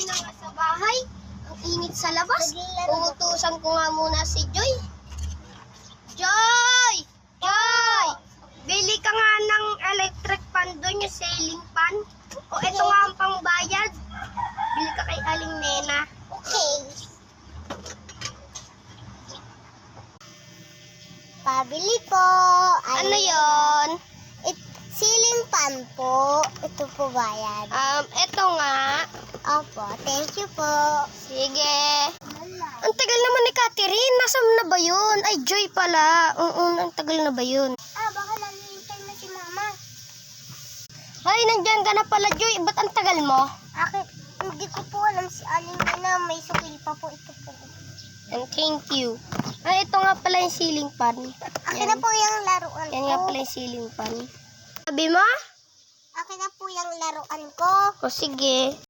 uwi na nga sa bahay. Ang init sa labas. Uutusan ko nga muna si Joy. Joy! Joy! Bili ka nga ng electric fan doon, yung ceiling fan. O ito nga ang pangbayad. Bili ka kay Aling Nena. Okay. Pabili po. Ano yon? Ceiling fan po. Ito po bayad. Ito nga. Opo, thank you po. Sige. Ang tagal naman ni Catherine. Nasaan na ba yun? Ay, Joy pala. Ang tagal na ba yun? Baka nanihintay na si mama. Ay, nandyan ka na pala, Joy. Ba't ang tagal mo? Hindi ko po alam si Aling Nena. May sukil pa po ito po. And thank you. Ay, ito nga pala yung ceiling fan. Akin na po yung laruan ko. Yan nga pala yung ceiling fan. Sabi mo? Akin na po yung laruan ko. O sige.